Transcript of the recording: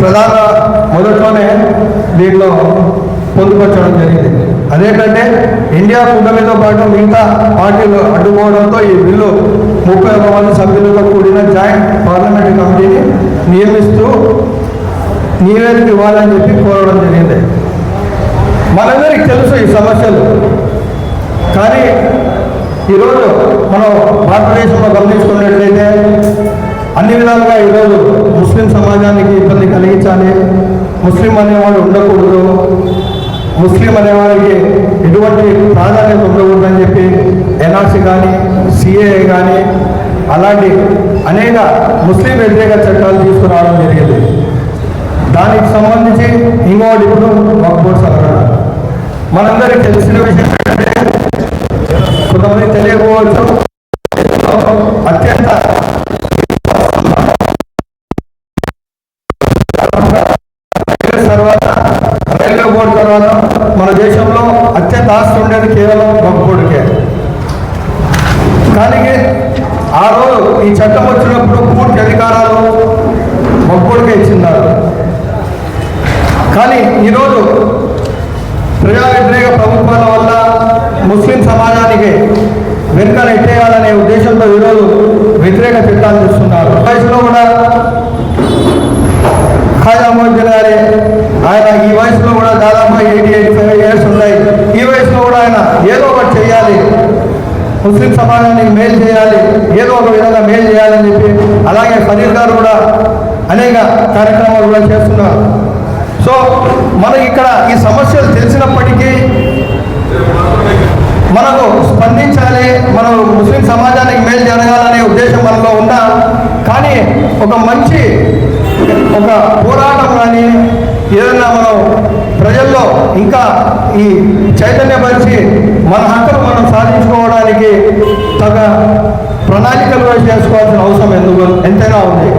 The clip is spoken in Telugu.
ప్రధాన మొదట్లోనే దీంట్లో పొందుపరచడం జరిగింది. అదేంటంటే ఇండియా కూటమితో పాటు మిగతా పార్టీలు అడ్డుకోవడంతో ఈ బిల్లు 31 మంది సభ్యులతో కూడిన జాయింట్ పార్లమెంటరీ కమిటీని నియమిస్తూ నివేదిక ఇవ్వాలని చెప్పి కోరడం జరిగింది. మనందరికీ తెలుసు ఈ సమస్యలు, కానీ ఈరోజు మనం భారతదేశంలో గమనించుకున్నట్లయితే అన్ని విధాలుగా ఈరోజు ముస్లిం సమాజానికి ఇబ్బంది కలిగించాలి, ముస్లిం అనేవాడు ఉండకూడదు, ముస్లిం అనేవాడికి ఎటువంటి ప్రాధాన్యత ఉండకూడదని చెప్పి ఎన్ఆర్సీ కానీ సిఏఏ కానీ అలాంటి అనేక ముస్లిం వ్యతిరేక చట్టాలు తీసుకురావడం జరిగింది. దానికి సంబంధించి ఇంకోటి ఇప్పుడు వక్ఫ్ బోర్డు సవరణ. మనందరికీ తెలిసిన విషయం ఏంటంటే, కొంతమంది తెలియకపోవచ్చు, అత్యంత తర్వాత రైల్వే బోర్డు తర్వాత మన దేశంలో అత్యంత ఆస్తి ఉండేది కేవలం వక్ఫ్ బోర్డుకే. కానీ ఆ రోజు ఈ చట్టం వచ్చినప్పుడు పూర్తి అధికారాలు వక్ఫ్ బోర్డుకే ఇచ్చిన్నారు. కానీ ఈరోజు ప్రజా వ్యతిరేక ప్రభుత్వాల వల్ల ముస్లిం సమాజానికి వెనుక నెట్టేయాలనే ఉద్దేశంతో ఈరోజు వ్యతిరేక చట్టాలు తెస్తున్నారు. వయసులో కూడా ఖాజా మొయినుద్దీన్ గారి ఆయన ఈ వయసులో కూడా దాదాపు 80-85 ఇయర్స్ ఉన్నాయి. ఈ వయసులో కూడా ఆయన ఏదో ఒకటి చేయాలి, ముస్లిం సమాజానికి మేలు చేయాలి, ఏదో ఒక విధంగా మేలు చేయాలని చెప్పి, అలాగే ఫరీద్ గారు కూడా అనేక కార్యక్రమాలు కూడా చేస్తున్నారు. సో మనకి ఇక్కడ ఈ సమస్యలు తెలిసినప్పటికీ మనకు స్పందించాలి, మనం ముస్లిం సమాజానికి మేలు జరగాలనే ఉద్దేశం మనలో ఉన్నా, కానీ ఒక మంచి ఒక పోరాటం కానీ ఏదైనా మనం ప్రజల్లో ఇంకా ఈ చైతన్యపరిచి మన హక్కులు మనం సాధించుకోవడానికి తగ ప్రణాళికలు చేసుకోవాల్సిన అవసరం ఎంతైనా ఉంది.